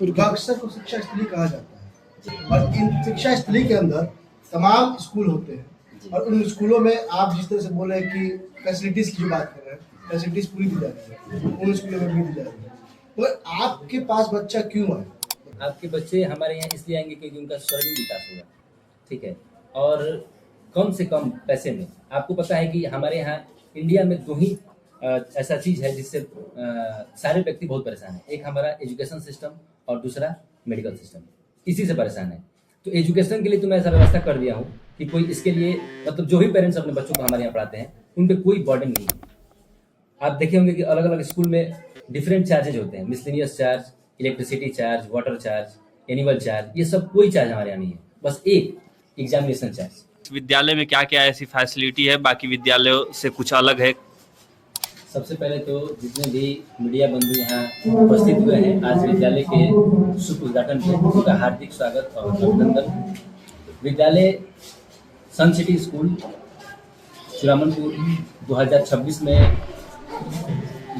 अक्सर को शिक्षा स्थली कहा जाता है और इन शिक्षा स्थली के अंदर तमाम स्कूल होते हैं और उन स्कूलों में आप जिस तरह से बोल रहे हैं कि फैसिलिटीज की जो बात कर रहे हैं, फैसिलिटीज पूरी दी जाती है, उन स्कूलों में भी दी जाती है। तो आपके पास बच्चा क्यों आए? आपके बच्चे हमारे यहाँ इसलिए आएंगे क्योंकि उनका सर्वांगीण विकास होगा, ठीक है, और कम से कम पैसे में। आपको पता है कि हमारे यहाँ इंडिया में दो ही ऐसा चीज़ है जिससे सारे व्यक्ति बहुत परेशान हैं। एक हमारा एजुकेशन सिस्टम और दूसरा मेडिकल सिस्टम, इसी से परेशान है। तो एजुकेशन के लिए तो मैं ऐसा व्यवस्था कर दिया हूँ कि कोई इसके लिए मतलब जो भी पेरेंट्स अपने बच्चों को हमारे यहाँ पढ़ाते हैं उन पर कोई बर्डन नहीं है। आप देखे होंगे कि अलग अलग स्कूल में डिफरेंट चार्जेज होते हैं, miscellaneous charge, electricity charge, water charge, annual charge, ये सब कोई चार्ज हमारे यहाँ नहीं है, बस एक एग्जामिनेशन चार्ज। विद्यालय में क्या क्या ऐसी फैसिलिटी है बाकी विद्यालयों से कुछ अलग है? सबसे पहले तो जितने भी मीडिया बंधु यहाँ उपस्थित हुए हैं आज विद्यालय के शुभ उद्घाटन पे, उनका हार्दिक स्वागत और अभिनंदन। विद्यालय सन सिटी स्कूल चुरामनपुर 2026 में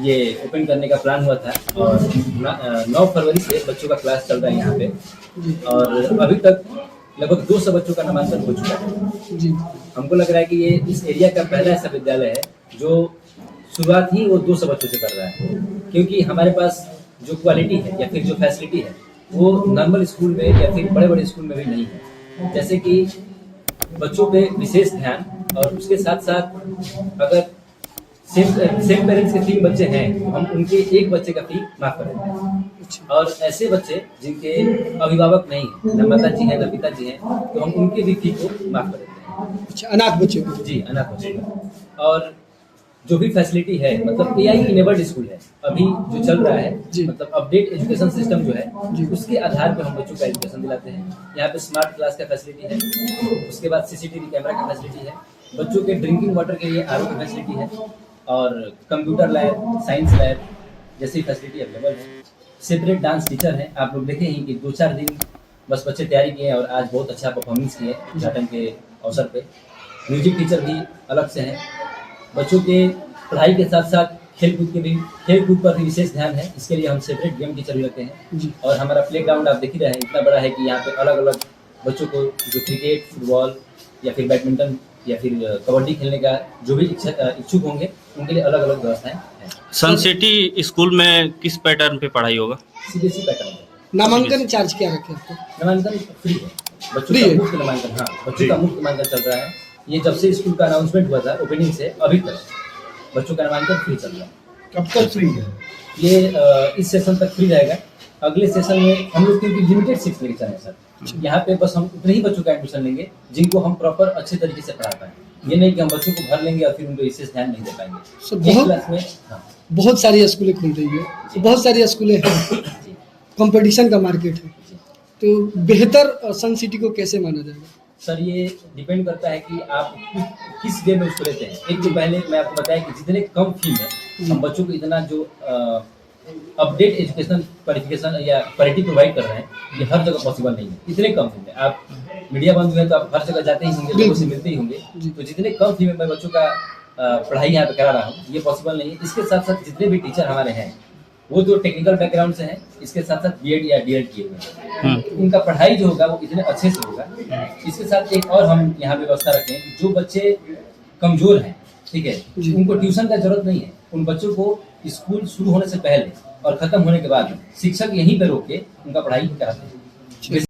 ये ओपन करने का प्लान हुआ था और 9 फरवरी से बच्चों का क्लास चल रहा है यहाँ पे और अभी तक लगभग 200 बच्चों का नामांकन हो चुका है जी। हमको लग रहा है कि ये इस एरिया का पहला ऐसा विद्यालय है जो शुरुआत ही वो 200 बच्चों से कर रहा है, क्योंकि हमारे पास जो क्वालिटी है या फिर जो फैसिलिटी है वो नॉर्मल स्कूल में या फिर बड़े बड़े स्कूल में भी नहीं है। जैसे कि बच्चों पे विशेष ध्यान और उसके साथ साथ अगर सेम पेरेंट्स के 3 बच्चे हैं तो हम उनके एक बच्चे का फी माफ कर देते हैं और ऐसे बच्चे जिनके अभिभावक नहीं है, न माता जी हैं न पिता जी हैं, तो हम उनके भी फी को माफ कर देते हैं। अच्छा, अनाथ बच्चे को? जी, अनाथ बच्चे को। और जो भी फैसिलिटी है मतलब एआई इनेबल्ड स्कूल है अभी जो चल रहा है, मतलब अपडेट एजुकेशन सिस्टम जो है उसके आधार पर हम बच्चों का एजुकेशन दिलाते हैं। यहाँ पे स्मार्ट क्लास का फैसिलिटी है, उसके बाद सीसीटीवी कैमरा का फैसिलिटी है, बच्चों के ड्रिंकिंग वाटर के लिए आरओ की फैसिलिटी है और कंप्यूटर लैब, साइंस लैब जैसी फैसिलिटी अवेलेबल है। सेपरेट डांस टीचर है, आप लोग देखे ही कि 2-4 दिन बस बच्चे तैयारी किए और आज बहुत अच्छा परफॉर्मेंस किए उद्घाटन के अवसर पे। म्यूजिक टीचर भी अलग से हैं। बच्चों के पढ़ाई के साथ साथ खेलकूद पर भी विशेष ध्यान है, इसके लिए हम सेपरेट गेम टीचर भी रखते हैं। और हमारा प्ले ग्राउंड आप देख ही रहे हैं इतना बड़ा है कि यहाँ पे अलग अलग बच्चों को जो क्रिकेट, फुटबॉल या फिर बैडमिंटन या फिर कबड्डी खेलने का जो भी इच्छुक होंगे उनके लिए अलग अलग व्यवस्थाएं हैं। सन सिटी स्कूल में किस पैटर्न पे पढ़ाई होगा? सीबीएसई पैटर्न पे। नामांकन चार्ज क्या रखे आपको? नामांकन फ्री है, बच्चों का मुफ्त नामांकन। हाँ, बच्चों का मुफ्त नामांकन चल रहा है। ये जब से स्कूल का अनाउंसमेंट हुआ था ओपनिंग से अभी तक बच्चों का नामांकन फ्री चल रहा है। कब तक फ्री है? ये इस सेशन तक फ्री रहेगा। अगले सेशन में हम लोग क्योंकि लिमिटेड सीट्स लेके चल रहे हैं सर, यहाँ पे बस हम उतने ही बच्चों का एडमिशन लेंगे जिनको हम प्रॉपर अच्छे तरीके से पढ़ा पाएं। ये नहीं कि हम बच्चों को भर लेंगे और फिर उनको विशेष ध्यान नहीं दे पाएंगे। एक क्लास में बहुत सारी स्कूलें खुल रही है, बहुत सारी स्कूलें हैं, कंपटीशन का मार्केट है, तो बेहतर सन सिटी को कैसे माना जाएगा? सर ये डिपेंड करता है कि आप किस वे में उसको लेते हैं। एक तो पहले मैं आपको बताया कि जितने कम फी में हम बच्चों को इतना जो अपडेट एजुकेशन क्वालिफिकेशन या क्वालिटी प्रोवाइड कर रहे हैं, ये हर जगह पॉसिबल नहीं है इतने कम फी में। आप मीडिया बंद हुए तो आप हर जगह जाते ही होंगे, लोगों से मिलते ही होंगे, तो जितने कम फी में मैं बच्चों का पढ़ाई यहाँ पे करा रहा हूँ ये पॉसिबल नहीं है। इसके साथ साथ जितने भी टीचर हमारे हैं वो तो टेक्निकल बैकग्राउंड से हैं, इसके साथ साथ बीएड या डीएड किए हुए हैं, उनका पढ़ाई जो होगा वो इतने अच्छे से होगा। इसके साथ एक और हम यहाँ व्यवस्था रखें कि जो बच्चे कमजोर हैं, ठीक है, उनको ट्यूशन का जरूरत नहीं है। उन बच्चों को स्कूल शुरू होने से पहले और खत्म होने के बाद शिक्षक यहीं पे रोक के उनका पढ़ाई कराते हैं।